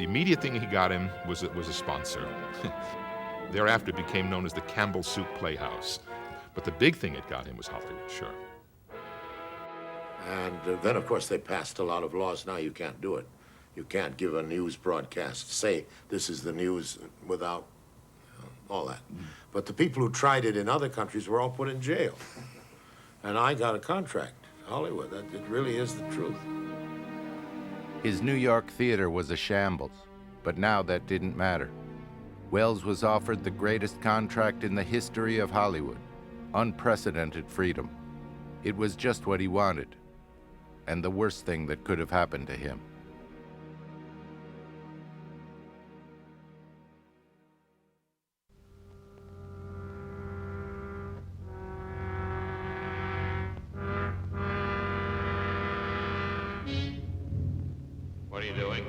immediate thing he got him was a sponsor. Thereafter it became known as the Campbell Soup Playhouse. But the big thing it got him was Hollywood, sure. And then, of course, they passed a lot of laws. Now you can't do it. You can't give a news broadcast, say this is the news without all that. But the people who tried it in other countries were all put in jail. And I got a contract, Hollywood. It really is the truth. His New York theater was a shambles, but now that didn't matter. Welles was offered the greatest contract in the history of Hollywood, unprecedented freedom. It was just what he wanted, and the worst thing that could have happened to him. What are you doing?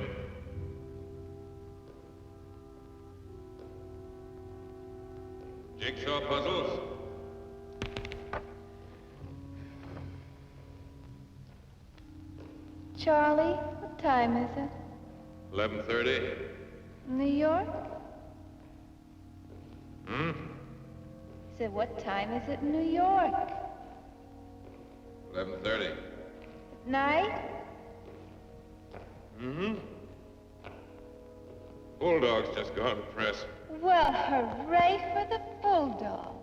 Jigsaw puzzles? Charlie, what time is it? 11:30. New York? Hmm? I said, what time is it in New York? 11:30. At night? Mm-hmm. Bulldog's just gone to press. Well, hooray for the bulldog.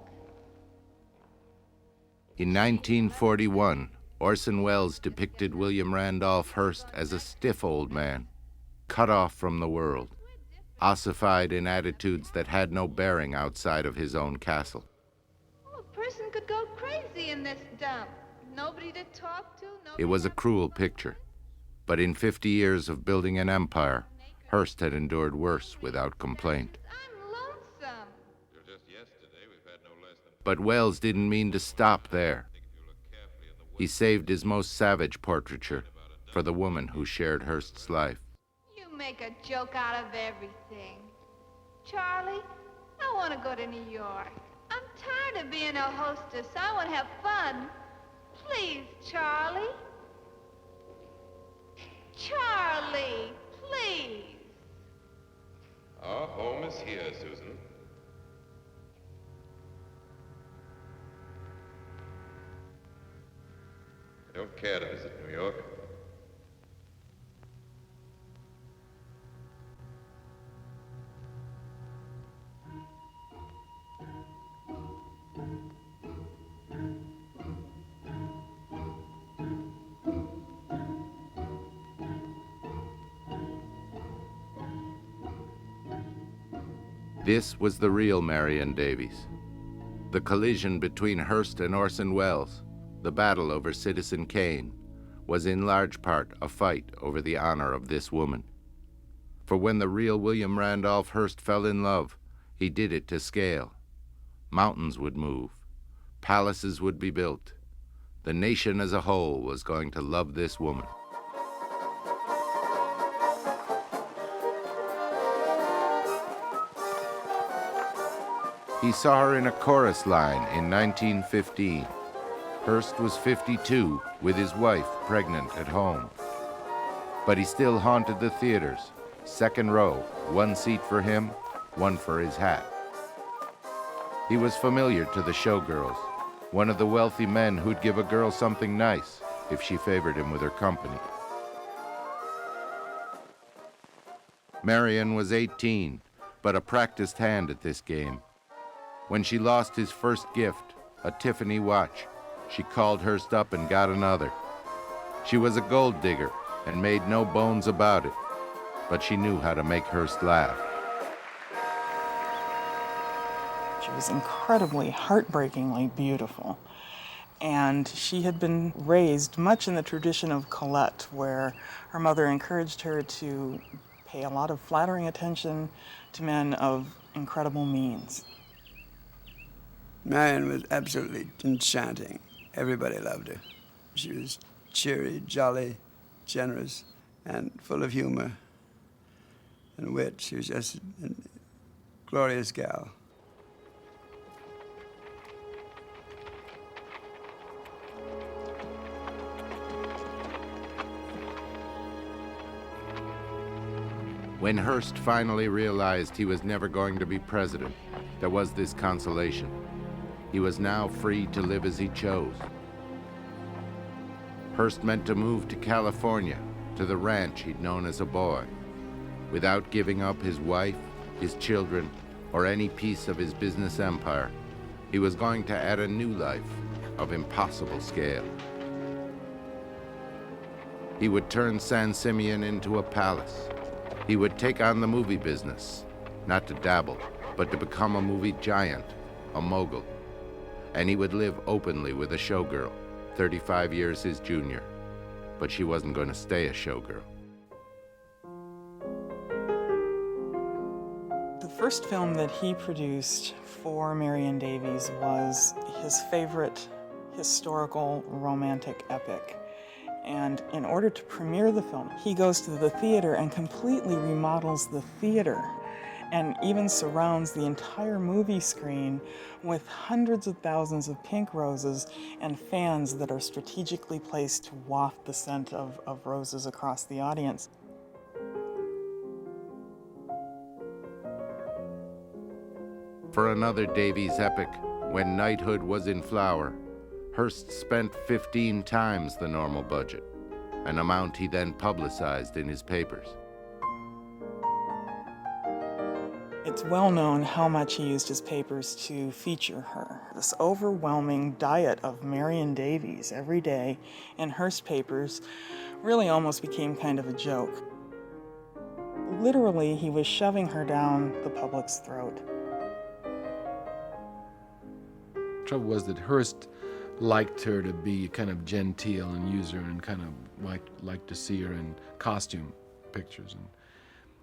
In 1941, Orson Welles depicted William Randolph Hearst as a stiff old man, cut off from the world, ossified in attitudes that had no bearing outside of his own castle. Oh, a person could go crazy in this dump. Nobody to talk to. It was a cruel picture, but in 50 years of building an empire, Hearst had endured worse without complaint. I'm lonesome. Just yesterday, we've had no less than... But Welles didn't mean to stop there. He saved his most savage portraiture for the woman who shared Hearst's life. You make a joke out of everything. Charlie, I want to go to New York. I'm tired of being a hostess. I want to have fun. Please, Charlie. Charlie, please. Our home is here, Susan. I don't care to visit New York. This was the real Marion Davies. The collision between Hearst and Orson Welles, the battle over Citizen Kane, was in large part a fight over the honor of this woman. For when the real William Randolph Hearst fell in love, he did it to scale. Mountains would move. Palaces would be built. The nation as a whole was going to love this woman. He saw her in a chorus line in 1915. Hearst was 52, with his wife pregnant at home. But he still haunted the theaters. Second row, one seat for him, one for his hat. He was familiar to the showgirls, one of the wealthy men who'd give a girl something nice if she favored him with her company. Marion was 18, but a practiced hand at this game. When she lost his first gift, a Tiffany watch, she called Hearst up and got another. She was a gold digger and made no bones about it, but she knew how to make Hearst laugh. She was incredibly, heartbreakingly beautiful. And she had been raised much in the tradition of Colette, where her mother encouraged her to pay a lot of flattering attention to men of incredible means. Marion was absolutely enchanting. Everybody loved her. She was cheery, jolly, generous, and full of humor and wit. She was just a glorious gal. When Hearst finally realized he was never going to be president, there was this consolation. He was now free to live as he chose. Hearst meant to move to California, to the ranch he'd known as a boy, without giving up his wife, his children, or any piece of his business empire. He was going to add a new life of impossible scale. He would turn San Simeon into a palace. He would take on the movie business, not to dabble, but to become a movie giant, a mogul. And he would live openly with a showgirl, 35 years his junior. But she wasn't going to stay a showgirl. The first film that he produced for Marion Davies was his favorite historical romantic epic. And in order to premiere the film, he goes to the theater and completely remodels the theater and even surrounds the entire movie screen with hundreds of thousands of pink roses and fans that are strategically placed to waft the scent of roses across the audience. For another Davies epic, when knighthood was in flower, Hearst spent 15 times the normal budget, an amount he then publicized in his papers. It's well known how much he used his papers to feature her. This overwhelming diet of Marion Davies every day in Hearst papers really almost became kind of a joke. Literally, he was shoving her down the public's throat. The trouble was that Hearst liked her to be kind of genteel and use her and kind of liked to see her in costume pictures. And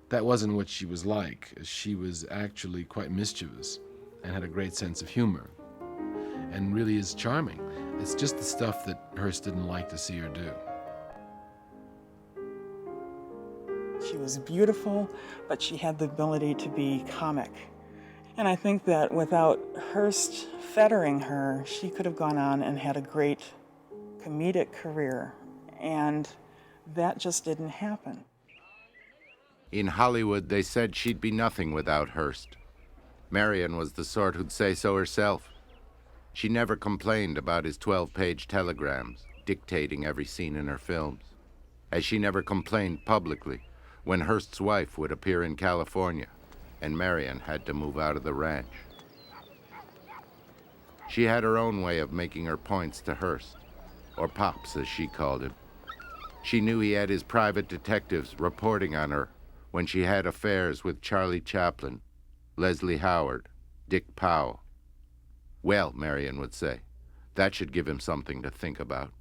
that wasn't what she was like. She was actually quite mischievous and had a great sense of humor and really is charming. It's just the stuff that Hearst didn't like to see her do. She was beautiful, but she had the ability to be comic. And I think that without Hearst fettering her, she could have gone on and had a great comedic career. And that just didn't happen. In Hollywood, they said she'd be nothing without Hearst. Marion was the sort who'd say so herself. She never complained about his 12-page telegrams dictating every scene in her films, as she never complained publicly when Hearst's wife would appear in California and Marion had to move out of the ranch. She had her own way of making her points to Hearst, or Pops as she called him. She knew he had his private detectives reporting on her when she had affairs with Charlie Chaplin, Leslie Howard, Dick Powell. Well, Marion would say, that should give him something to think about.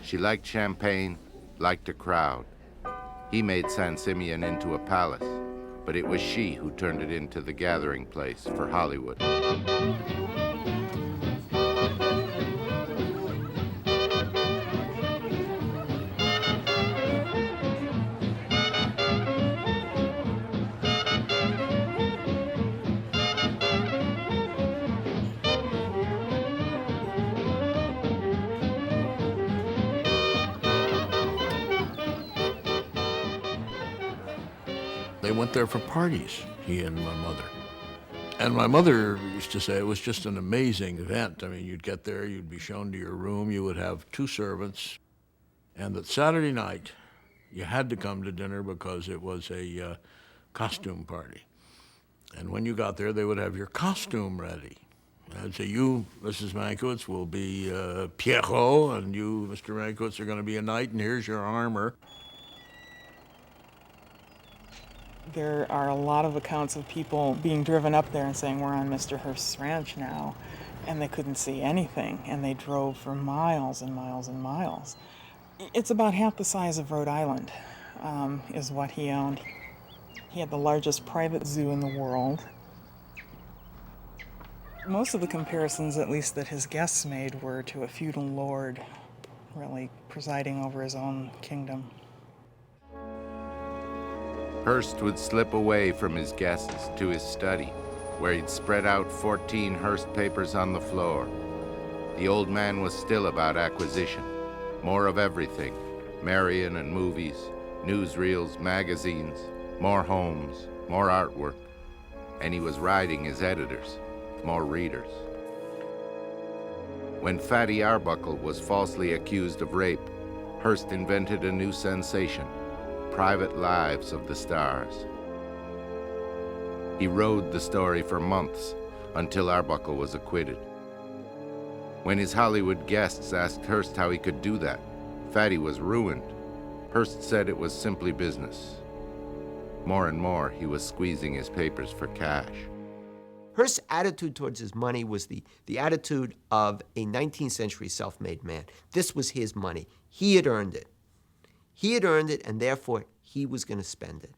She liked champagne, liked a crowd. He made San Simeon into a palace, but it was she who turned it into the gathering place for Hollywood. They went there for parties, he and my mother. And my mother used to say it was just an amazing event. I mean, you'd get there, you'd be shown to your room, you would have 2 servants, and that Saturday night, you had to come to dinner because it was a costume party. And when you got there, they would have your costume ready. I'd say, you, Mrs. Mankiewicz, will be Pierrot, and you, Mr. Mankiewicz, are going to be a knight, and here's your armor. There are a lot of accounts of people being driven up there and saying, we're on Mr. Hearst's ranch now, and they couldn't see anything, and they drove for miles and miles and miles. It's about half the size of Rhode Island, is what he owned. He had the largest private zoo in the world. Most of the comparisons, at least that his guests made, were to a feudal lord, really presiding over his own kingdom. Hearst would slip away from his guests to his study, where he'd spread out 14 Hearst papers on the floor. The old man was still about acquisition, more of everything, Marion and movies, newsreels, magazines, more homes, more artwork. And he was riding his editors, more readers. When Fatty Arbuckle was falsely accused of rape, Hearst invented a new sensation, Private Lives of the Stars. He rode the story for months until Arbuckle was acquitted. When his Hollywood guests asked Hearst how he could do that, Fatty was ruined. Hearst said it was simply business. More and more, he was squeezing his papers for cash. Hearst's attitude towards his money was the attitude of a 19th century self-made man. This was his money. He had earned it. He had earned it, and therefore he was going to spend it.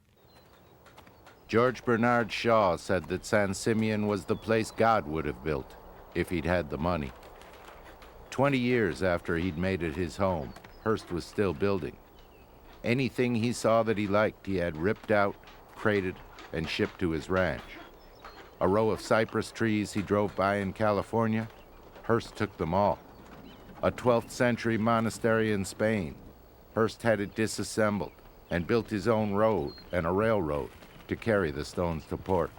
George Bernard Shaw said that San Simeon was the place God would have built if he'd had the money. 20 years after he'd made it his home, Hearst was still building. Anything he saw that he liked, he had ripped out, crated, and shipped to his ranch. A row of cypress trees he drove by in California, Hearst took them all. A 12th century monastery in Spain, Hearst had it disassembled and built his own road and a railroad to carry the stones to port.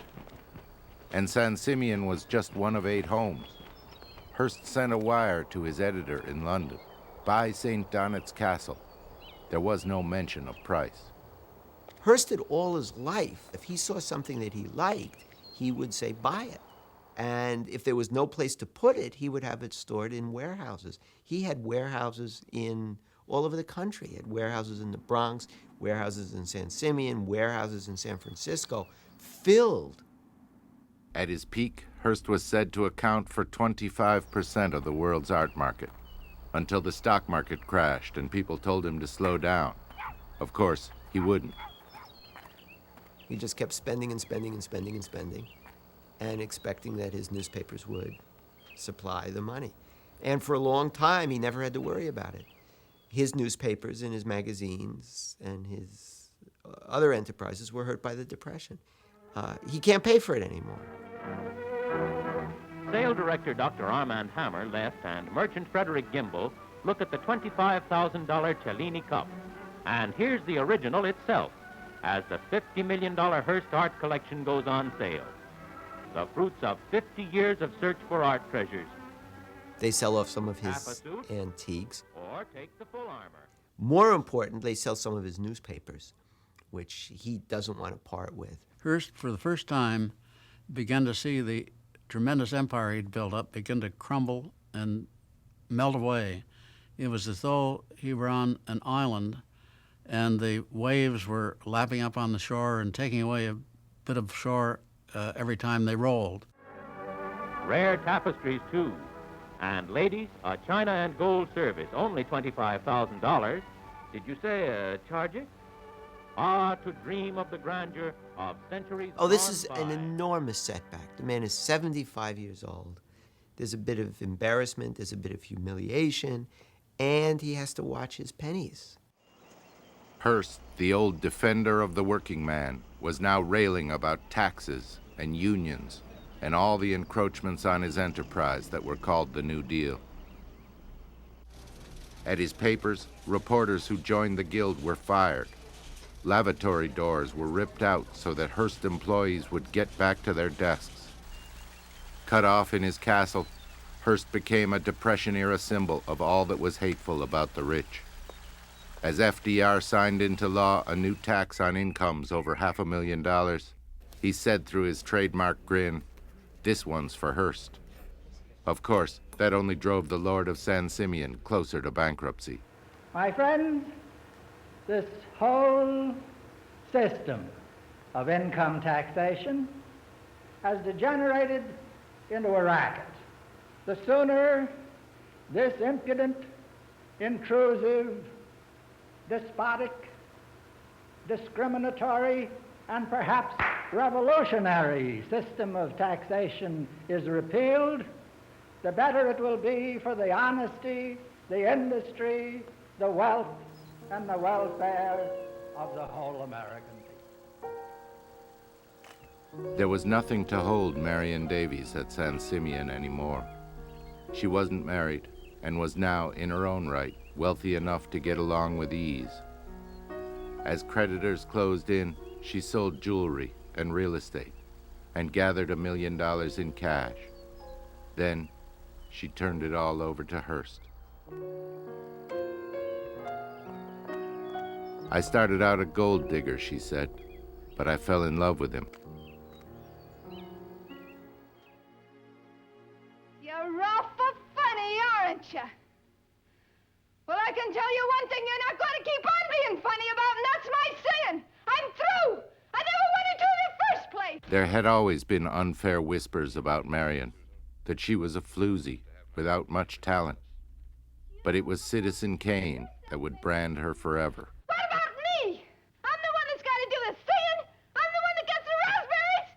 And San Simeon was just one of 8 homes. Hearst sent a wire to his editor in London, buy St. Donat's Castle. There was no mention of price. Hearst had all his life, if he saw something that he liked, he would say, buy it. And if there was no place to put it, he would have it stored in warehouses. He had warehouses in all over the country. He had warehouses in the Bronx, warehouses in San Simeon, warehouses in San Francisco, filled. At his peak, Hearst was said to account for 25% of the world's art market, until the stock market crashed and people told him to slow down. Of course, he wouldn't. He just kept spending and spending and spending and spending, and expecting that his newspapers would supply the money. And for a long time, he never had to worry about it. His newspapers and his magazines and his other enterprises were hurt by the Depression. He can't pay for it anymore. Sale director Dr. Armand Hammer left, and merchant Frederick Gimble look at the $25,000 Cellini cup. And here's the original itself, as the $50 million Hearst art collection goes on sale. The fruits of 50 years of search for art treasures. They sell off some of his antiques. Or take the full armor. More important, they sell some of his newspapers, which he doesn't want to part with. Hearst, for the first time, began to see the tremendous empire he'd built up begin to crumble and melt away. It was as though he were on an island and the waves were lapping up on the shore and taking away a bit of shore every time they rolled. Rare tapestries, too. And ladies, a china and gold service, only $25,000. Did you say charge it? Ah, to dream of the grandeur of centuries. Oh, this is an enormous setback. The man is 75 years old. There's a bit of embarrassment, there's a bit of humiliation, and he has to watch his pennies. Hearst, the old defender of the working man, was now railing about taxes and unions and all the encroachments on his enterprise that were called the New Deal. At his papers, reporters who joined the guild were fired. Lavatory doors were ripped out so that Hearst employees would get back to their desks. Cut off in his castle, Hearst became a Depression-era symbol of all that was hateful about the rich. As FDR signed into law a new tax on incomes over $500,000, he said through his trademark grin, "This one's for Hearst." Of course, that only drove the Lord of San Simeon closer to bankruptcy. My friends, this whole system of income taxation has degenerated into a racket. The sooner this impudent, intrusive, despotic, discriminatory, and perhaps revolutionary system of taxation is repealed, the better it will be for the honesty, the industry, the wealth, and the welfare of the whole American people. There was nothing to hold Marion Davies at San Simeon anymore. She wasn't married, and was now, in her own right, wealthy enough to get along with ease. As creditors closed in, she sold jewelry and real estate and gathered $1 million in cash. Then she turned it all over to Hearst. I started out a gold digger, she said, but I fell in love with him. You're awful funny, aren't you? Well, I can tell you one thing you're not going to keep on being funny about, and that's my sin. I'm through. I never wanted to in the first place. There had always been unfair whispers about Marion, that she was a floozy without much talent. But it was Citizen Kane that would brand her forever. What about me? I'm the one that's got to do the singing. I'm the one that gets the raspberries.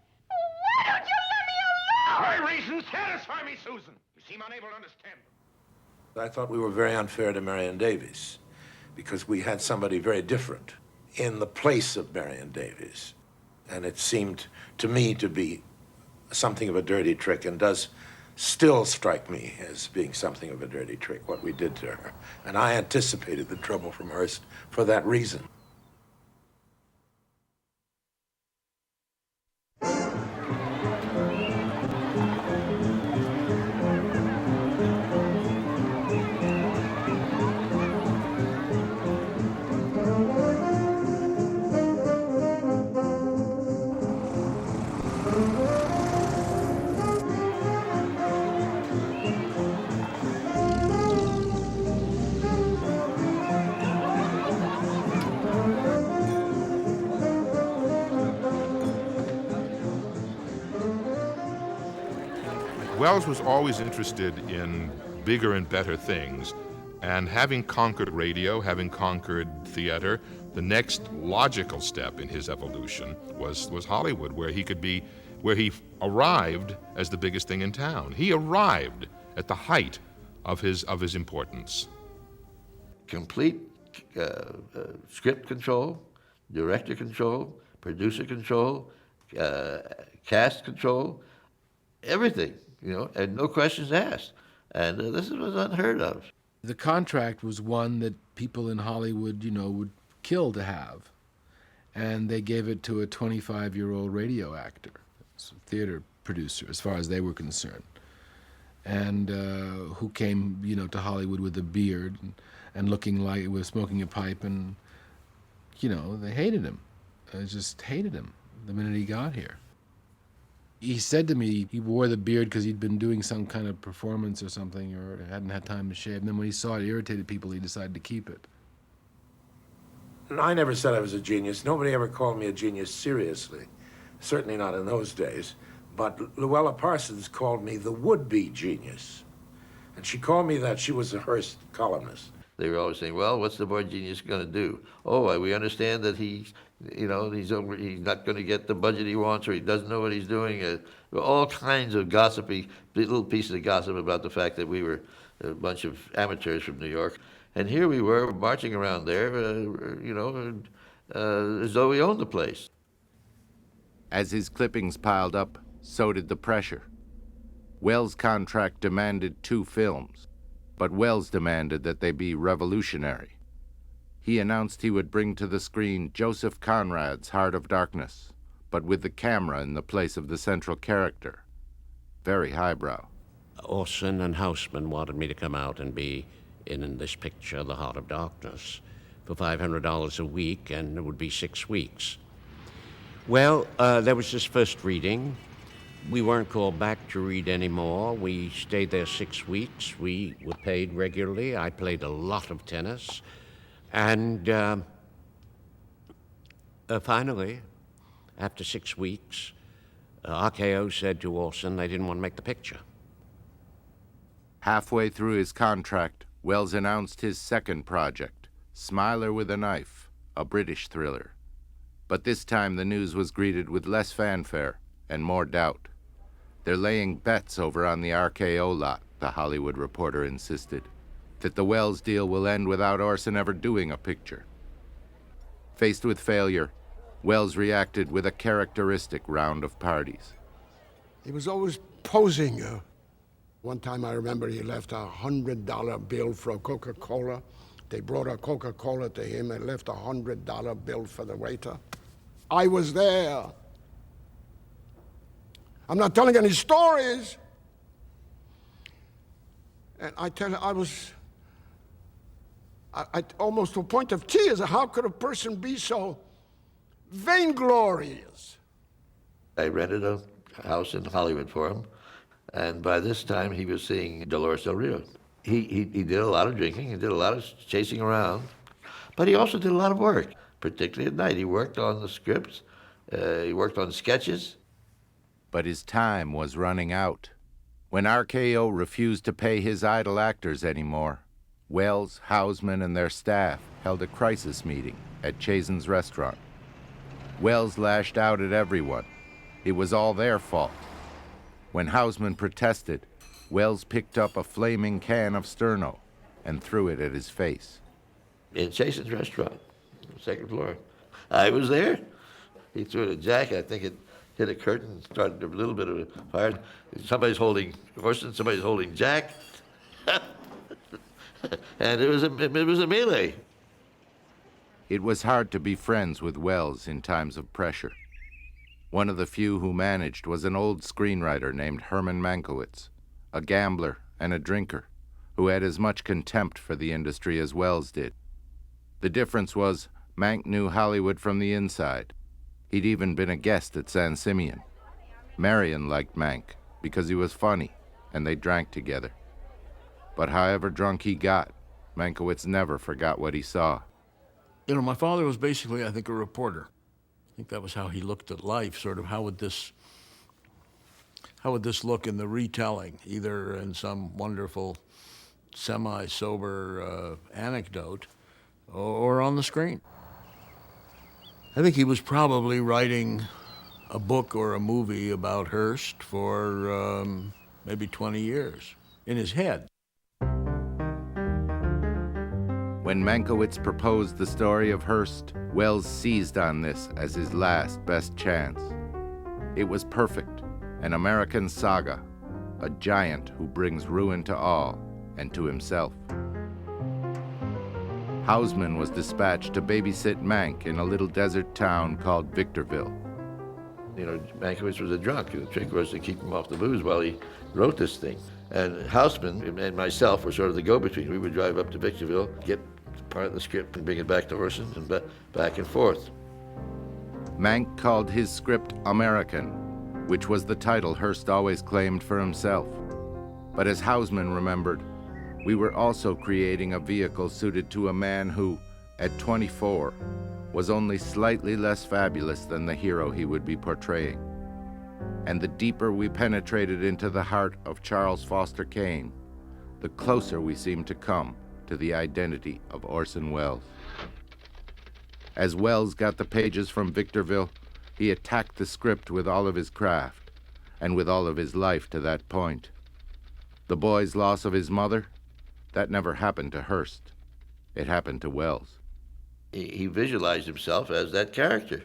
Why don't you let me alone? My reasons satisfy me, Susan. You seem unable to understand them. I thought we were very unfair to Marion Davies because we had somebody very different in the place of Marion Davies. And it seemed to me to be something of a dirty trick, and does still strike me as being something of a dirty trick, what we did to her. And I anticipated the trouble from Hearst for that reason. Welles was always interested in bigger and better things, and having conquered radio, having conquered theater, the next logical step in his evolution was Hollywood, where he arrived as the biggest thing in town. He arrived at the height of his importance. Complete script control, director control, producer control, cast control, everything. And no questions asked. And this was unheard of. The contract was one that people in Hollywood, would kill to have. And they gave it to a 25-year-old radio actor, theater producer, as far as they were concerned. And who came, to Hollywood with a beard and looking like he was smoking a pipe, and, they hated him. They just hated him the minute he got here. He said to me he wore the beard because he'd been doing some kind of performance or something, or hadn't had time to shave. And then when he saw it irritated people, he decided to keep it. And I never said I was a genius. Nobody ever called me a genius seriously. Certainly not in those days. But Luella Parsons called me the would-be genius. And she called me that. She was a Hearst columnist. They were always saying, well, what's the boy genius going to do? Oh, we understand that he's not going to get the budget he wants, or he doesn't know what he's doing. All kinds of gossipy, little pieces of gossip about the fact that we were a bunch of amateurs from New York. And here we were marching around there, as though we owned the place. As his clippings piled up, so did the pressure. Welles' contract demanded 2 films, but Welles demanded that they be revolutionary. He announced he would bring to the screen Joseph Conrad's Heart of Darkness, but with the camera in the place of the central character. Very highbrow. Orson and Houseman wanted me to come out and be in this picture, The Heart of Darkness, for $500 a week, and it would be 6 weeks. Well, there was this first reading. We weren't called back to read anymore. We stayed there 6 weeks. We were paid regularly. I played a lot of tennis. And finally, after 6 weeks, RKO said to Orson they didn't want to make the picture. Halfway through his contract, Welles announced his second project, Smiler with a Knife, a British thriller. But this time the news was greeted with less fanfare and more doubt. They're laying bets over on the RKO lot, the Hollywood Reporter insisted, that the Welles deal will end without Orson ever doing a picture. Faced with failure, Welles reacted with a characteristic round of parties. He was always posing One time I remember he left a $100 bill for a Coca-Cola. They brought a Coca-Cola to him and left a $100 bill for the waiter. I was there. I'm not telling any stories. And I tell you, I was almost to a point of tears. How could a person be so vainglorious? I rented a house in Hollywood for him, and by this time he was seeing Dolores Del Rio. He did a lot of drinking, he did a lot of chasing around, but he also did a lot of work, particularly at night. He worked on the scripts, he worked on sketches. But his time was running out. When RKO refused to pay his idol actors anymore, Welles, Houseman, and their staff held a crisis meeting at Chazen's restaurant. Welles lashed out at everyone. It was all their fault. When Houseman protested, Welles picked up a flaming can of Sterno and threw it at his face. In Chasen's restaurant, second floor. I was there. He threw it at Jack. I think it hit a curtain, started a little bit of a fire. Somebody's holding Orson, somebody's holding Jack. And it was a melee. It was hard to be friends with Welles in times of pressure. One of the few who managed was an old screenwriter named Herman Mankiewicz, a gambler and a drinker who had as much contempt for the industry as Welles did. The difference was Mank knew Hollywood from the inside. He'd even been a guest at San Simeon. Marion liked Mank because he was funny and they drank together. But however drunk he got, Mankiewicz never forgot what he saw. You know, my father was basically, I think, a reporter. I think that was how he looked at life, sort of how would this look in the retelling, either in some wonderful semi-sober anecdote or on the screen. I think he was probably writing a book or a movie about Hearst for maybe 20 years in his head. When Mankiewicz proposed the story of Hearst, Welles seized on this as his last best chance. It was perfect, an American saga, a giant who brings ruin to all and to himself. Houseman was dispatched to babysit Mank in a little desert town called Victorville. You know, Mankiewicz was a drunk. The trick was to keep him off the booze while he wrote this thing. And Houseman and myself were sort of the go-between. We would drive up to Victorville, get part of the script and bring it back to Orson and back and forth. Mank called his script American, which was the title Hearst always claimed for himself. But as Houseman remembered, we were also creating a vehicle suited to a man who, at 24, was only slightly less fabulous than the hero he would be portraying. And the deeper we penetrated into the heart of Charles Foster Kane, the closer we seemed to come to the identity of Orson Welles. As Welles got the pages from Victorville, he attacked the script with all of his craft, and with all of his life to that point. The boy's loss of his mother, that never happened to Hearst. It happened to Welles. He visualized himself as that character.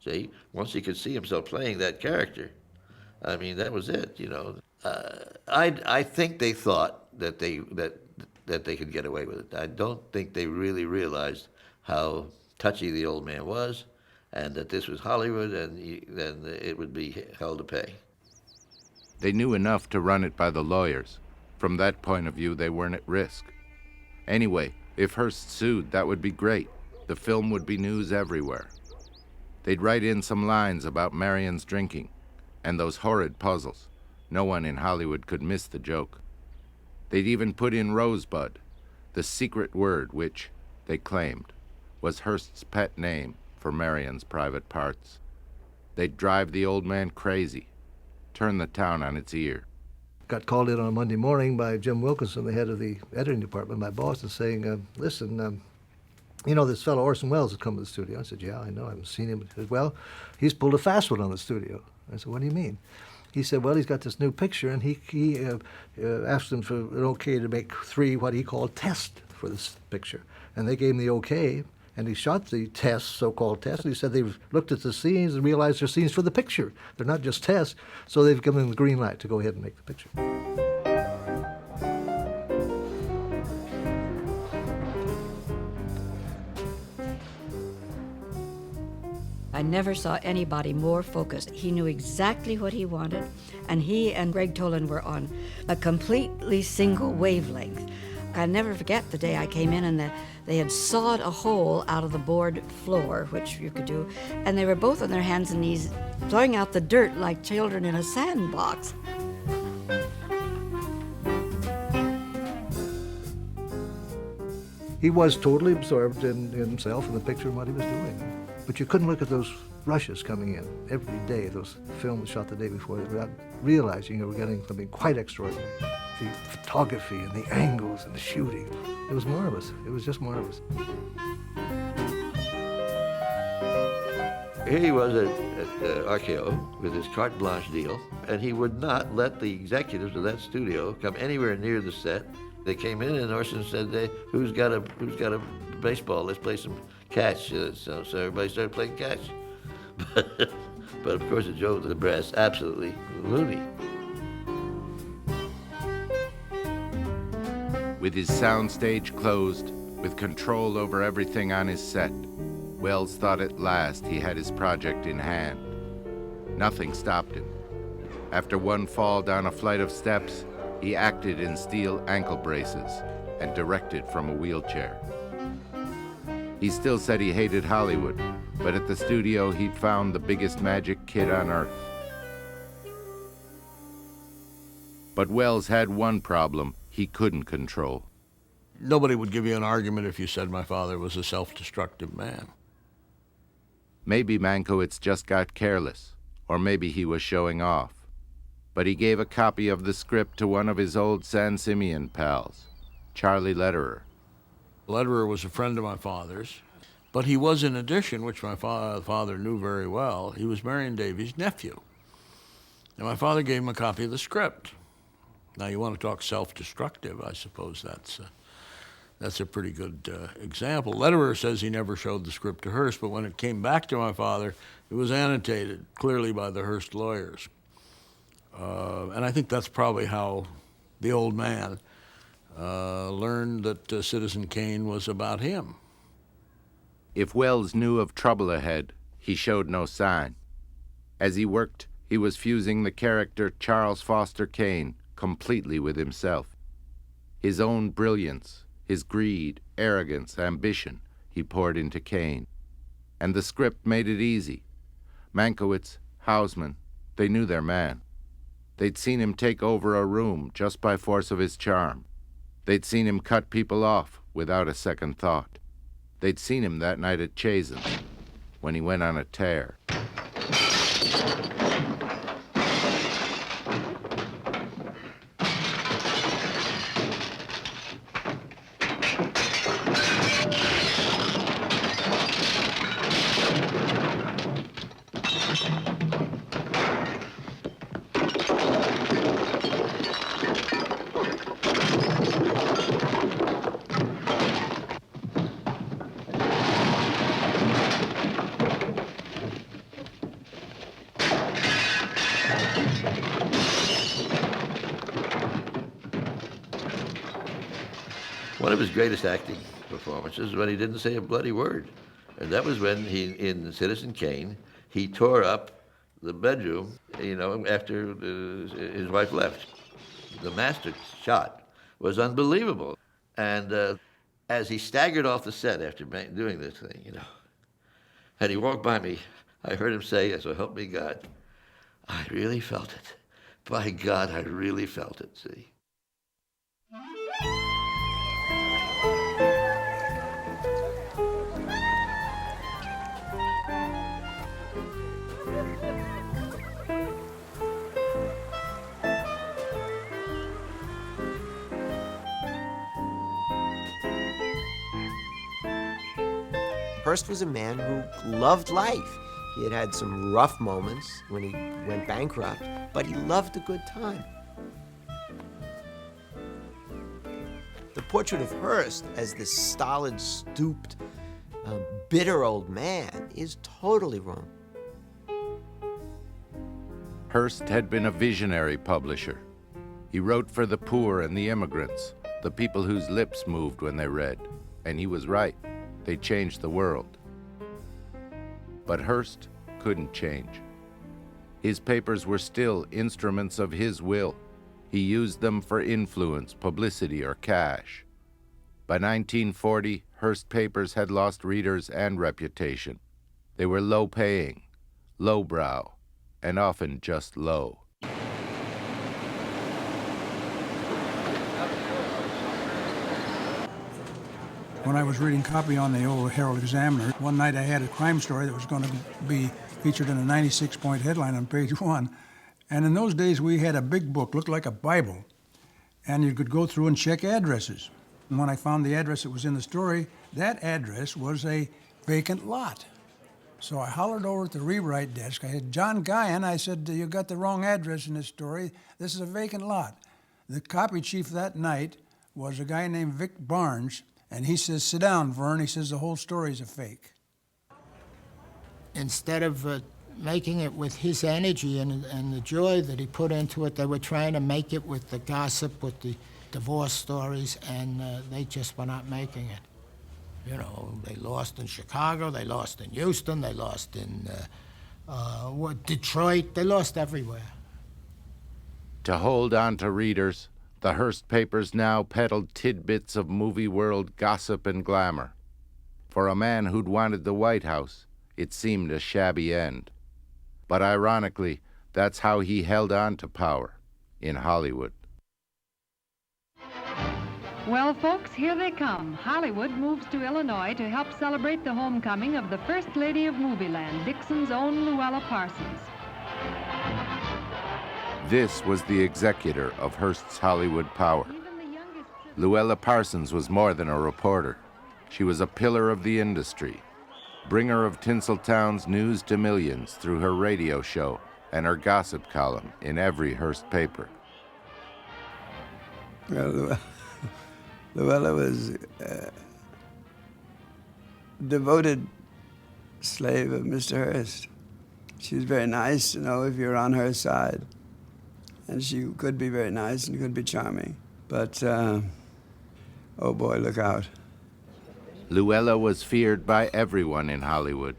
See, once he could see himself playing that character, I mean, that was it, you know. I think they thought that they could get away with it. I don't think they really realized how touchy the old man was, and that this was Hollywood, and it would be hell to pay. They knew enough to run it by the lawyers. From that point of view, they weren't at risk. Anyway, if Hearst sued, that would be great. The film would be news everywhere. They'd write in some lines about Marion's drinking and those horrid puzzles. No one in Hollywood could miss the joke. They'd even put in Rosebud, the secret word which, they claimed, was Hearst's pet name for Marion's private parts. They'd drive the old man crazy, turn the town on its ear. Got called in on a Monday morning by Jim Wilkinson, the head of the editing department, my boss, and saying, listen, you know, this fellow Orson Welles has come to the studio. I said, yeah, I know, I haven't seen him. He said, well, he's pulled a fast one on the studio. I said, what do you mean? He said, well, he's got this new picture, and he asked them for an okay to make 3 what he called tests for this picture. And they gave him the okay, and he shot the tests, so-called tests, and he said they've looked at the scenes and realized they're scenes for the picture. They're not just tests, so they've given him the green light to go ahead and make the picture. I never saw anybody more focused. He knew exactly what he wanted, and he and Greg Tolan were on a completely single wavelength. I'll never forget the day I came in and they had sawed a hole out of the board floor, which you could do, and they were both on their hands and knees throwing out the dirt like children in a sandbox. He was totally absorbed in himself and the picture and what he was doing. But you couldn't look at those rushes coming in every day, those films shot the day before, without realizing you were getting something quite extraordinary. The photography and the angles and the shooting. It was marvelous. It was just marvelous. Here he was at RKO with his carte blanche deal, and he would not let the executives of that studio come anywhere near the set. They came in, and Orson said, "Who's got a baseball? Let's play some catch." So everybody started playing catch. But of course, it drove the brass absolutely loony. With his soundstage closed, with control over everything on his set, Welles thought at last he had his project in hand. Nothing stopped him. After one fall down a flight of steps, he acted in steel ankle braces and directed from a wheelchair. He still said he hated Hollywood, but at the studio he'd found the biggest magic kid on earth. But Welles had one problem he couldn't control. Nobody would give you an argument if you said my father was a self-destructive man. Maybe Mankiewicz just got careless, or maybe he was showing off. But he gave a copy of the script to one of his old San Simeon pals, Charlie Lederer. Lederer was a friend of my father's, but he was, in addition, which my father knew very well, he was Marion Davies' nephew. And my father gave him a copy of the script. Now, you want to talk self-destructive, I suppose that's a pretty good example. Lederer says he never showed the script to Hearst, but when it came back to my father, it was annotated clearly by the Hearst lawyers. And I think that's probably how the old man learned that Citizen Kane was about him. If Welles knew of trouble ahead, he showed no sign. As he worked, he was fusing the character Charles Foster Kane completely with himself. His own brilliance, his greed, arrogance, ambition, he poured into Kane. And the script made it easy. Mankiewicz, Houseman, they knew their man. They'd seen him take over a room just by force of his charm. They'd seen him cut people off without a second thought. They'd seen him that night at Chazen's, when he went on a tear. One of his greatest acting performances was when he didn't say a bloody word. And that was when he, in Citizen Kane, he tore up the bedroom, after his wife left. The master shot was unbelievable. And as he staggered off the set after doing this thing, and he walked by me, I heard him say, "So help me God, I really felt it. By God, I really felt it," see. Hearst was a man who loved life. He had had some rough moments when he went bankrupt, but he loved a good time. The portrait of Hearst as this stolid, stooped, bitter old man is totally wrong. Hearst had been a visionary publisher. He wrote for the poor and the immigrants, the people whose lips moved when they read. And he was right. They changed the world. But Hearst couldn't change. His papers were still instruments of his will. He used them for influence, publicity, or cash. By 1940, Hearst papers had lost readers and reputation. They were low-paying, lowbrow, and often just low. When I was reading copy on the old Herald Examiner, one night I had a crime story that was going to be featured in a 96-point headline on page 1. And in those days, we had a big book, looked like a Bible, and you could go through and check addresses. And when I found the address that was in the story, that address was a vacant lot. So I hollered over at the rewrite desk. I had John Guyan. I said, "You got the wrong address in this story. This is a vacant lot." The copy chief that night was a guy named Vic Barnes, and he says, "Sit down, Vern." He says, "The whole story's a fake." Instead of making it with his energy and the joy that he put into it, they were trying to make it with the gossip, with the divorce stories, and they just were not making it. You know, they lost in Chicago, they lost in Houston, they lost in Detroit, they lost everywhere. To hold on to readers, the Hearst papers now peddled tidbits of movie world gossip and glamour. For a man who'd wanted the White House, it seemed a shabby end. But ironically, that's how he held on to power in Hollywood. Well, folks, here they come. Hollywood moves to Illinois to help celebrate the homecoming of the First Lady of Movieland, Dixon's own Luella Parsons. This was the executor of Hearst's Hollywood power. Luella Parsons was more than a reporter. She was a pillar of the industry, bringer of Tinseltown's news to millions through her radio show and her gossip column in every Hearst paper. Well, Luella was a devoted slave of Mr. Hearst. She was very nice to know if you're on her side. And she could be very nice and could be charming. But, oh boy, look out. Luella was feared by everyone in Hollywood.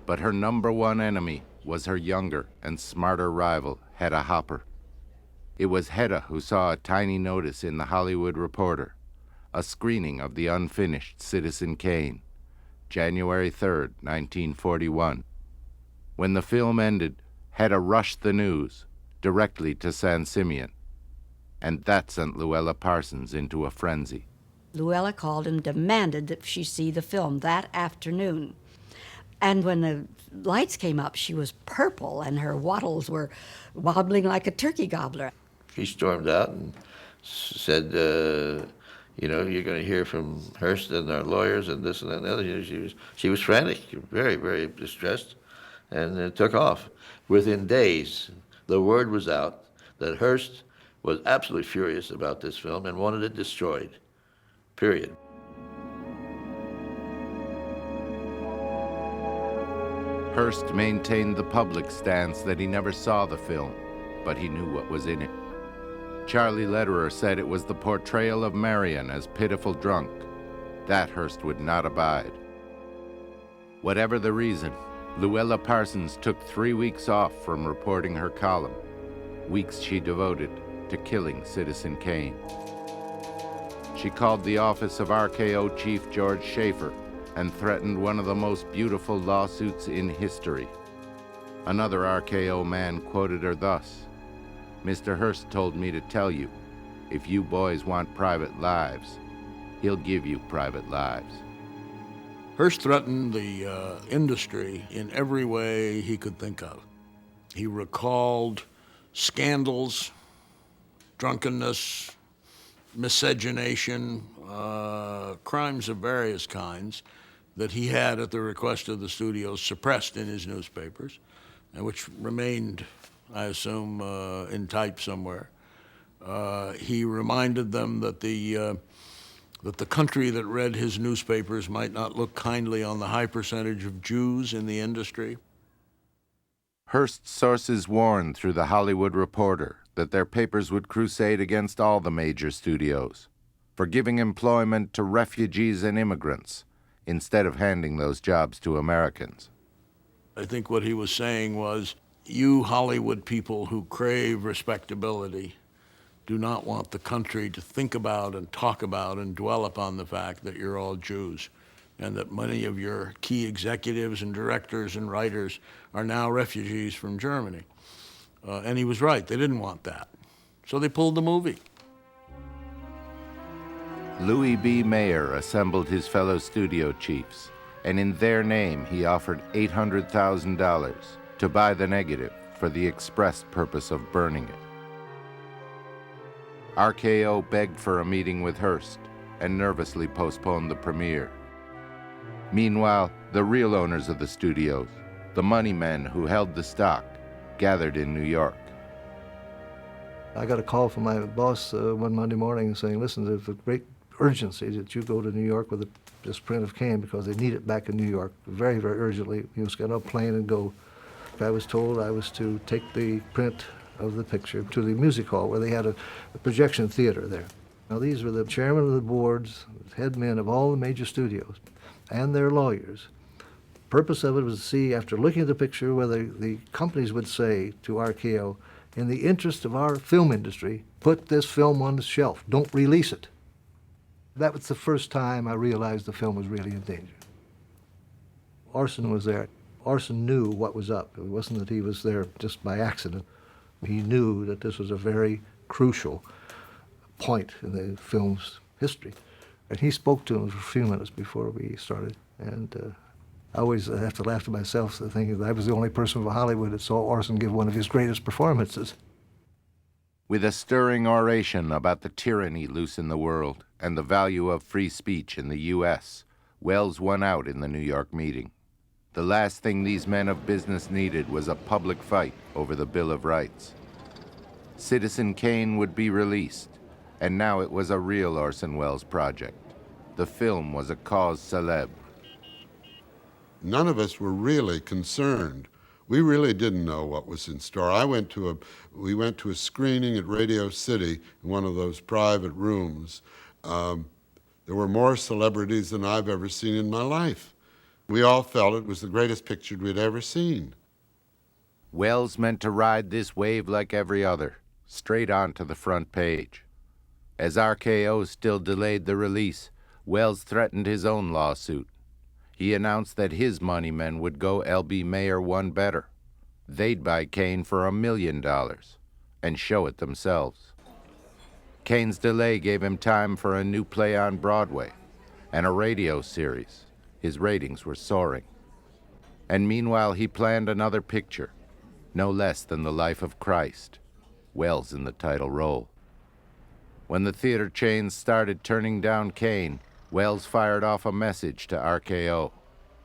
But her number one enemy was her younger and smarter rival, Hedda Hopper. It was Hedda who saw a tiny notice in the Hollywood Reporter, a screening of the unfinished Citizen Kane, January 3rd, 1941. When the film ended, Hedda rushed the news directly to San Simeon, and that sent Luella Parsons into a frenzy. Luella called and demanded that she see the film that afternoon. And when the lights came up, she was purple and her wattles were wobbling like a turkey gobbler. She stormed out and said, you know, you're going to hear from Hearst and our lawyers and this and that and the other. You know, she was frantic, very, very distressed, and took off. Within days, the word was out that Hearst was absolutely furious about this film and wanted it destroyed, period. Hearst maintained the public stance that he never saw the film, but he knew what was in it. Charlie Lederer said it was the portrayal of Marion as pitiful drunk. That Hearst would not abide. Whatever the reason, Luella Parsons took 3 weeks off from reporting her column, weeks she devoted to killing Citizen Kane. She called the office of RKO Chief George Schaefer and threatened one of the most beautiful lawsuits in history. Another RKO man quoted her thus, "Mr. Hearst told me to tell you, if you boys want private lives, he'll give you private lives." Hearst threatened the industry in every way he could think of. He recalled scandals, drunkenness, miscegenation, crimes of various kinds that he had at the request of the studios suppressed in his newspapers, and which remained, I assume, in type somewhere. He reminded them that the country that read his newspapers might not look kindly on the high percentage of Jews in the industry. Hearst's sources warned through the Hollywood Reporter that their papers would crusade against all the major studios for giving employment to refugees and immigrants instead of handing those jobs to Americans. I think what he was saying was, you Hollywood people who crave respectability do not want the country to think about and talk about and dwell upon the fact that you're all Jews, and that many of your key executives and directors and writers are now refugees from Germany. And he was right, they didn't want that. So they pulled the movie. Louis B. Mayer assembled his fellow studio chiefs, and in their name he offered $800,000 to buy the negative for the express purpose of burning it. RKO begged for a meeting with Hearst and nervously postponed the premiere. Meanwhile, the real owners of the studios, the money men who held the stock, gathered in New York. I got a call from my boss one Monday morning saying, listen, there's a great urgency that you go to New York with this print of Kane because they need it back in New York very, very urgently. He was going to plane and go. I was told I was to take the print of the picture to the music hall where they had a projection theater there. Now these were the chairman of the boards, head men of all the major studios, and their lawyers. The purpose of it was to see, after looking at the picture, whether the companies would say to RKO, in the interest of our film industry, put this film on the shelf, don't release it. That was the first time I realized the film was really in danger. Orson was there. Orson knew what was up. It wasn't that he was there just by accident. He knew that this was a very crucial point in the film's history. And he spoke to him for a few minutes before we started. And I always have to laugh to myself thinking that I was the only person from Hollywood that saw Orson give one of his greatest performances. With a stirring oration about the tyranny loose in the world and the value of free speech in the U.S., Welles won out in the New York meeting. The last thing these men of business needed was a public fight over the Bill of Rights. Citizen Kane would be released, and now it was a real Orson Welles project. The film was a cause célèbre. None of us were really concerned. We really didn't know what was in store. We went to a screening at Radio City in one of those private rooms. There were more celebrities than I've ever seen in my life. We all felt it was the greatest picture we'd ever seen. Welles meant to ride this wave like every other, straight on to the front page. As RKO still delayed the release, Welles threatened his own lawsuit. He announced that his money men would go L.B. Mayer one better. They'd buy Kane for $1 million and show it themselves. Kane's delay gave him time for a new play on Broadway and a radio series. His ratings were soaring. And meanwhile, he planned another picture, no less than The Life of Christ, Welles in the title role. When the theater chains started turning down Kane, Welles fired off a message to RKO.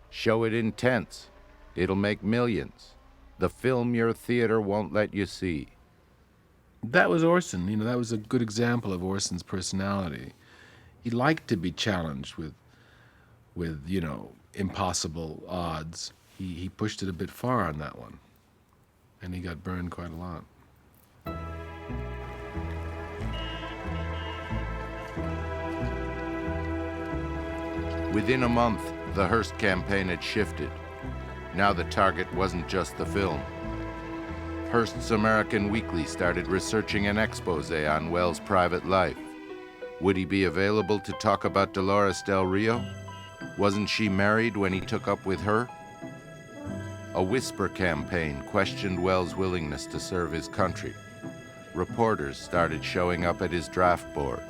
Show it intense. It'll make millions. The film your theater won't let you see. That was Orson. That was a good example of Orson's personality. He liked to be challenged with impossible odds. He pushed it a bit far on that one, and he got burned quite a lot. Within a month, the Hearst campaign had shifted. Now the target wasn't just the film. Hearst's American Weekly started researching an expose on Welles' private life. Would he be available to talk about Dolores Del Rio? Wasn't she married when he took up with her? A whisper campaign questioned Welles' willingness to serve his country. Reporters started showing up at his draft board.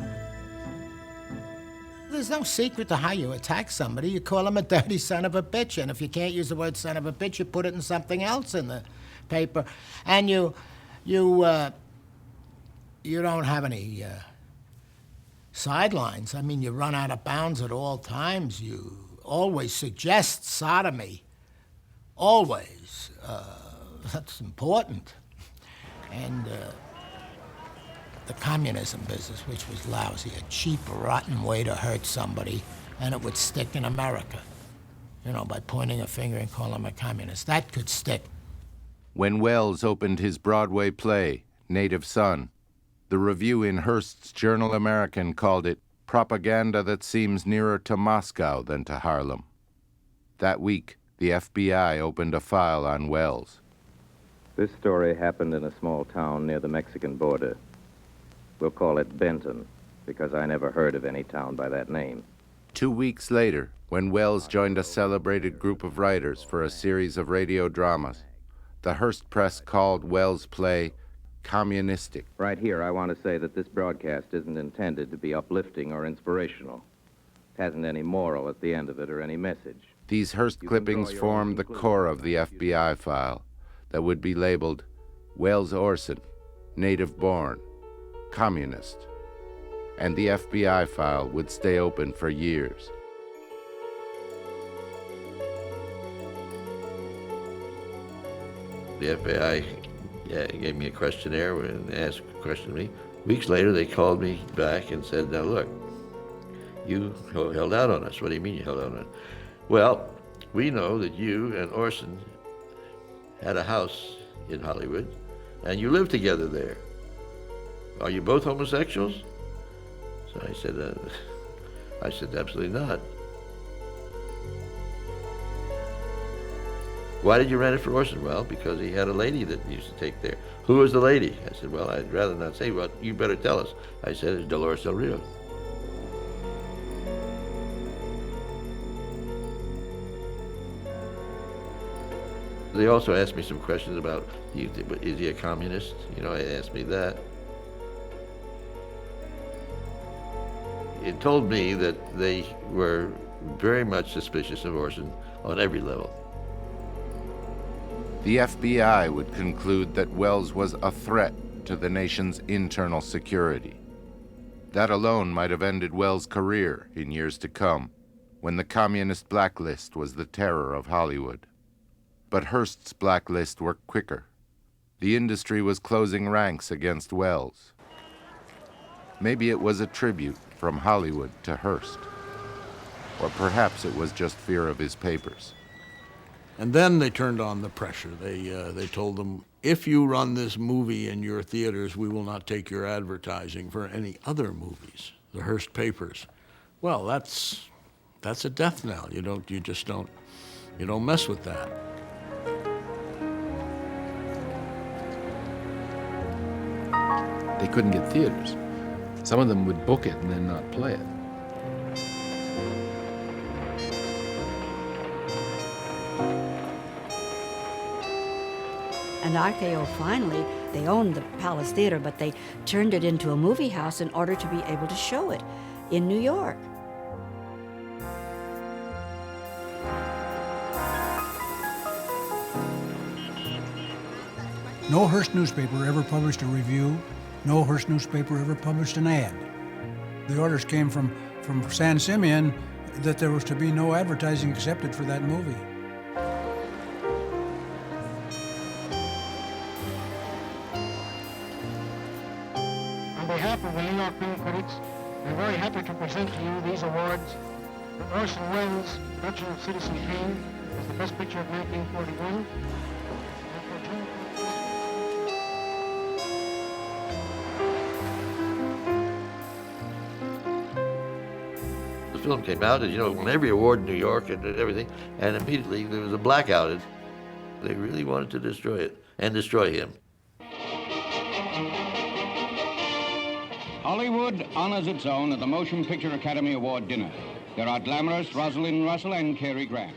There's no secret to how you attack somebody. You call them a dirty son of a bitch, and if you can't use the word son of a bitch, you put it in something else in the paper, and you don't have any sidelines. I mean, you run out of bounds at all times. You always suggest sodomy. Always. That's important. And the communism business, which was lousy, a cheap, rotten way to hurt somebody, and it would stick in America. By pointing a finger and calling them a communist. That could stick. When Welles opened his Broadway play, Native Son, the review in Hearst's Journal American called it propaganda that seems nearer to Moscow than to Harlem. That week, the FBI opened a file on Welles. This story happened in a small town near the Mexican border. We'll call it Benton, because I never heard of any town by that name. 2 weeks later, when Welles joined a celebrated group of writers for a series of radio dramas, the Hearst press called Welles' play communistic. Right here, I want to say that this broadcast isn't intended to be uplifting or inspirational. It hasn't any moral at the end of it or any message. These Hearst clippings formed the core of the FBI file that would be labeled Welles Orson, native born, communist. And the FBI file would stay open for years. The FBI gave me a questionnaire and asked a question of me. Weeks later, they called me back and said, now look, you held out on us. What do you mean you held out on us? Well, we know that you and Orson had a house in Hollywood, and you lived together there. Are you both homosexuals? So I said, absolutely not. Why did you rent it for Orson? Well, because he had a lady that he used to take there. Who was the lady? I said, well, I'd rather not say, well, you better tell us. I said, it's Dolores Del Rio. They also asked me some questions about, is he a communist? You know, they asked me that. It told me that they were very much suspicious of Orson on every level. The FBI would conclude that Welles was a threat to the nation's internal security. That alone might have ended Welles' career in years to come, when the communist blacklist was the terror of Hollywood. But Hearst's blacklist worked quicker. The industry was closing ranks against Welles. Maybe it was a tribute from Hollywood to Hearst. Or perhaps it was just fear of his papers. And then they turned on the pressure. They told them, if you run this movie in your theaters, we will not take your advertising for any other movies, the Hearst papers. Well, that's a death knell. You don't mess with that. They couldn't get theaters. Some of them would book it and then not play it. And RKO finally, they owned the Palace Theater, but they turned it into a movie house in order to be able to show it in New York. No Hearst newspaper ever published a review. No Hearst newspaper ever published an ad. The orders came from San Simeon that there was to be no advertising accepted for that movie. On behalf of the New York Film Critics, we're very happy to present to you these awards. For Orson Welles' production of Citizen Kane as the best picture of 1941. The film came out, as you know, won every award in New York and everything, and immediately there was a blackout. They really wanted to destroy it and destroy him. Hollywood honors its own at the Motion Picture Academy Award dinner. There are glamorous Rosalind Russell and Cary Grant.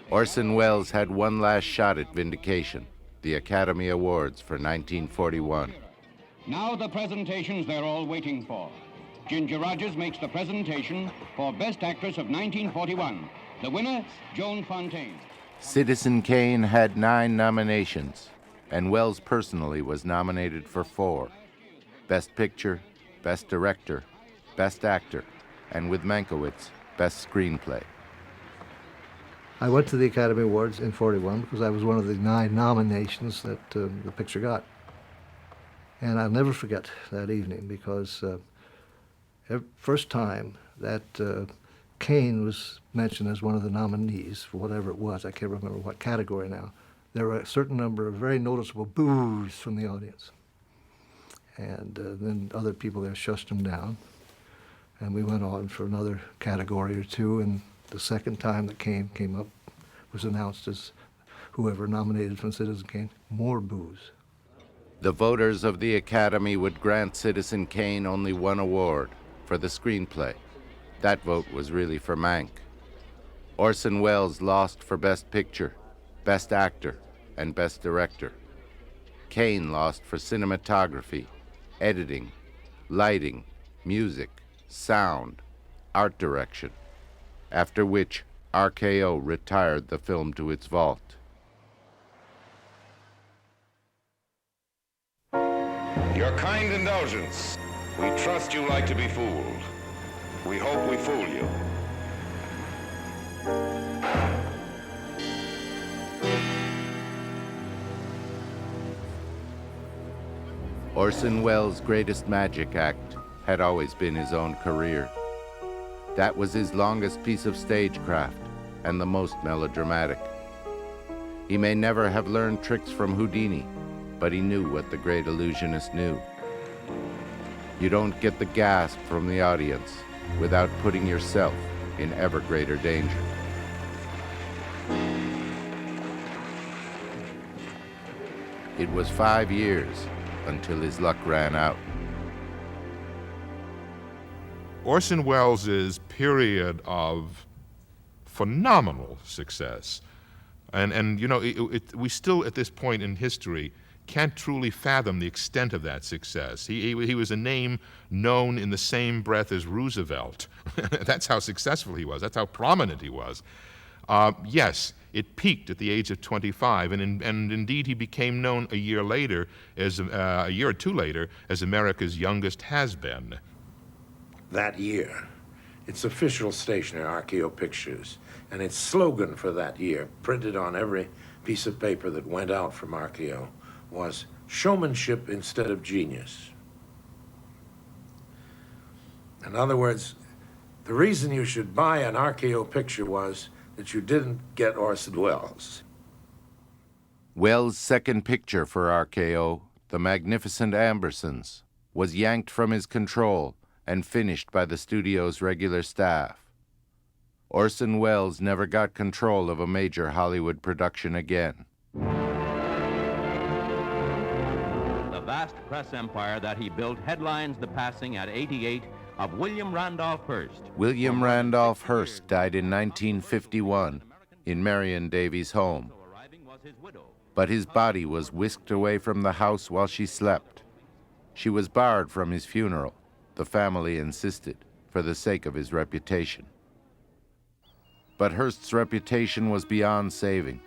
Orson Welles had one last shot at vindication, the Academy Awards for 1941. Now the presentations they're all waiting for. Ginger Rogers makes the presentation for Best Actress of 1941. The winner, Joan Fontaine. Citizen Kane had 9 nominations, and Welles personally was nominated for 4. Best Picture, Best Director, Best Actor, and with Mankiewicz, Best Screenplay. I went to the Academy Awards in '41 because I was one of the 9 nominations that the picture got. And I'll never forget that evening because first time that Kane was mentioned as one of the nominees for whatever it was, I can't remember what category now, there were a certain number of very noticeable boos from the audience. And then other people there shushed him down. And we went on for another category or two, and the second time that Kane came up, was announced as whoever nominated from Citizen Kane, more booze. The voters of the Academy would grant Citizen Kane only one award, for the screenplay. That vote was really for Mank. Orson Welles lost for Best Picture, Best Actor, and Best Director. Kane lost for cinematography, editing, lighting, music, sound, art direction, after which RKO retired the film to its vault. Your kind indulgence. We trust you like to be fooled. We hope we fool you. Orson Welles' greatest magic act had always been his own career. That was his longest piece of stagecraft and the most melodramatic. He may never have learned tricks from Houdini, but he knew what the great illusionist knew. You don't get the gasp from the audience without putting yourself in ever greater danger. It was 5 years until his luck ran out. Orson Welles' period of phenomenal success, and you know, we still at this point in history can't truly fathom the extent of that success. He was a name known in the same breath as Roosevelt. That's how successful he was. That's how prominent he was. Yes, it peaked at the age of 25, and indeed he became known a year later, as a year or two later, as America's youngest has-been. That year, its official stationer, RKO Pictures, and its slogan for that year, printed on every piece of paper that went out from RKO, was showmanship instead of genius. In other words, the reason you should buy an RKO picture was that you didn't get Orson Welles. Welles' second picture for RKO, The Magnificent Ambersons, was yanked from his control and finished by the studio's regular staff. Orson Welles never got control of a major Hollywood production again. The vast press empire that he built headlines the passing at 88 of William Randolph Hearst. William Randolph Hearst died in 1951 in Marion Davies' home. But his body was whisked away from the house while she slept. She was barred from his funeral, the family insisted, for the sake of his reputation. But Hearst's reputation was beyond saving.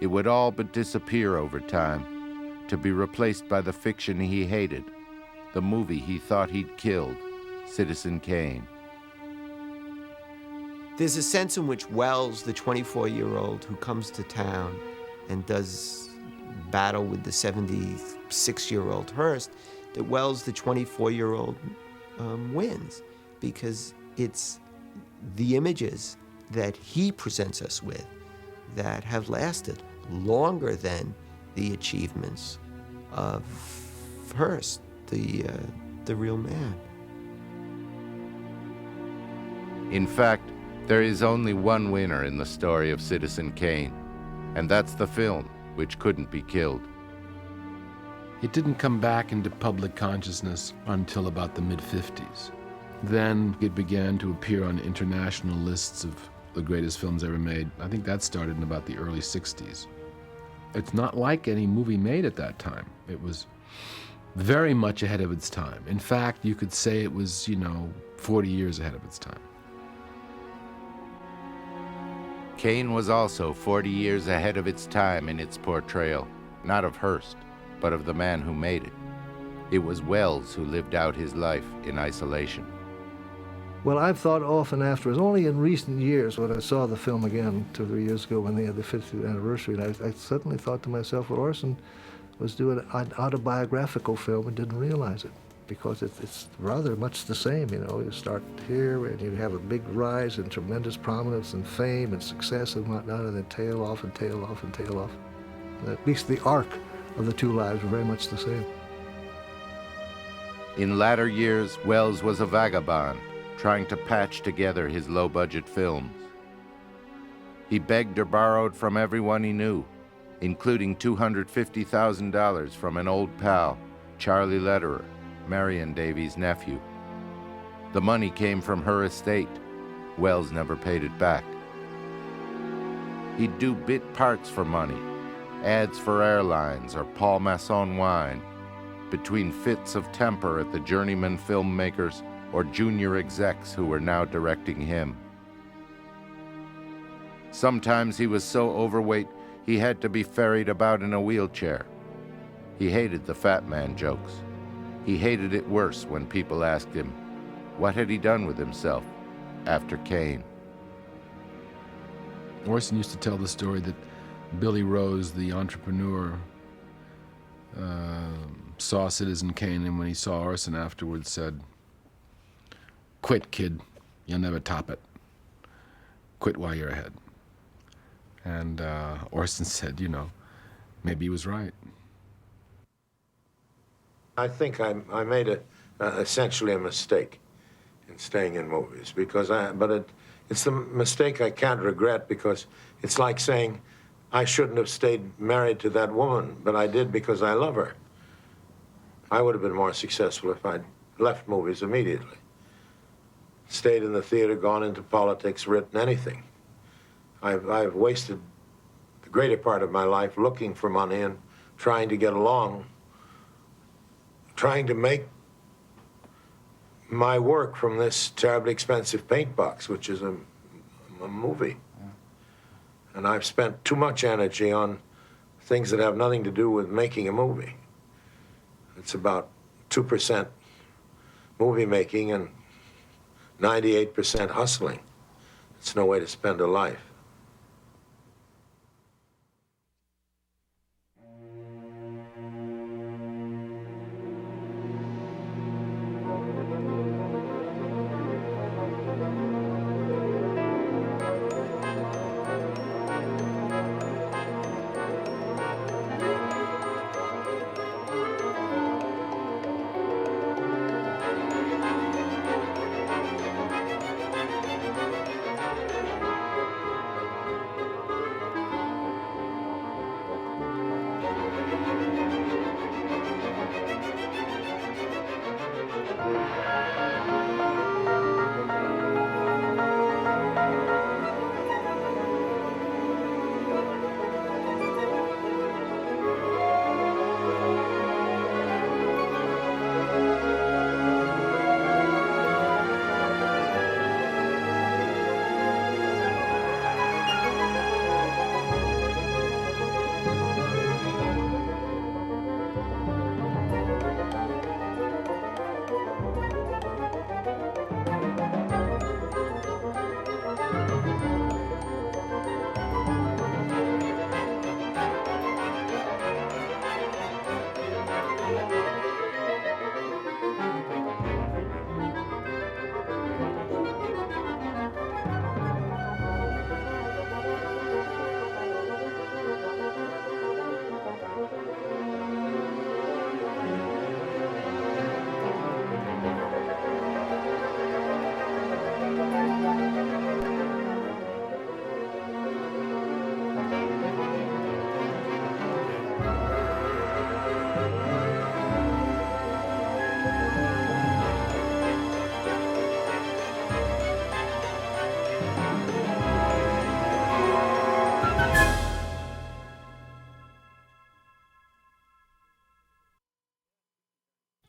It would all but disappear over time, to be replaced by the fiction he hated, the movie he thought he'd killed, Citizen Kane. There's a sense in which Welles, the 24-year-old who comes to town and does battle with the 76-year-old Hearst, that Welles, the 24-year-old, wins, because it's the images that he presents us with that have lasted longer than the achievements of Hearst, the real man. In fact, there is only one winner in the story of Citizen Kane, and that's the film, which couldn't be killed. It didn't come back into public consciousness until about the mid-50s. Then it began to appear on international lists of the greatest films ever made. I think that started in about the early 60s. It's not like any movie made at that time. It was very much ahead of its time. In fact, you could say it was, 40 years ahead of its time. Kane was also 40 years ahead of its time in its portrayal, not of Hearst, but of the man who made it. It was Welles who lived out his life in isolation. Well, I've thought often afterwards, only in recent years, when I saw the film again 2 or 3 years ago when they had the 50th anniversary, and I suddenly thought to myself, well, Orson was doing an autobiographical film and didn't realize it, because it's rather much the same, You start here and you have a big rise and tremendous prominence and fame and success and whatnot, and then tail off and tail off and tail off. And at least the arc of the two lives were very much the same. In latter years, Welles was a vagabond, trying to patch together his low-budget films. He begged or borrowed from everyone he knew, including $250,000 from an old pal, Charlie Lederer, Marion Davies' nephew. The money came from her estate. Welles never paid it back. He'd do bit parts for money, ads for airlines or Paul Masson wine, between fits of temper at the journeyman filmmakers or junior execs who were now directing him. Sometimes he was so overweight he had to be ferried about in a wheelchair. He hated the fat man jokes. He hated it worse when people asked him, what had he done with himself after Kane? Orson used to tell the story that Billy Rose, the entrepreneur, saw Citizen Kane, and when he saw Orson afterwards said, "Quit, kid. You'll never top it. Quit while you're ahead." And Orson said, maybe he was right. I think I made essentially a mistake in staying in movies because it's the mistake I can't regret because it's like saying I shouldn't have stayed married to that woman, but I did because I love her. I would have been more successful if I'd left movies immediately. Stayed in the theater, gone into politics, written anything. I've wasted the greater part of my life looking for money and trying to get along, trying to make my work from this terribly expensive paint box, which is a movie. And I've spent too much energy on things that have nothing to do with making a movie. It's about 2% movie making and 98% hustling. It's no way to spend a life.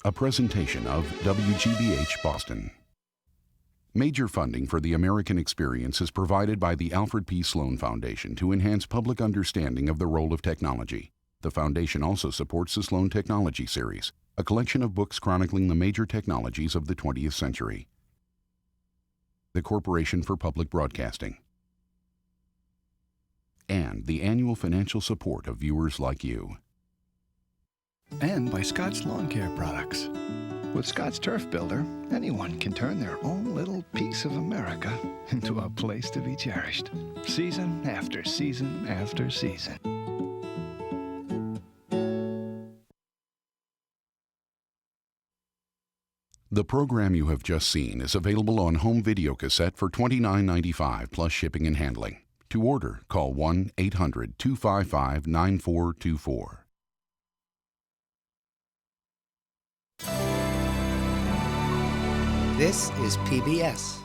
A presentation of WGBH Boston. Major funding for the American Experience is provided by the Alfred P. Sloan Foundation to enhance public understanding of the role of technology. The foundation also supports the Sloan Technology Series, a collection of books chronicling the major technologies of the 20th century. The Corporation for Public Broadcasting. And the annual financial support of viewers like you. And by Scott's Lawn Care Products. With Scott's Turf Builder, anyone can turn their own little piece of America into a place to be cherished, season after season after season. The program you have just seen is available on home video cassette for $29.95 plus shipping and handling. To order, call 1-800-255-9424. This is PBS.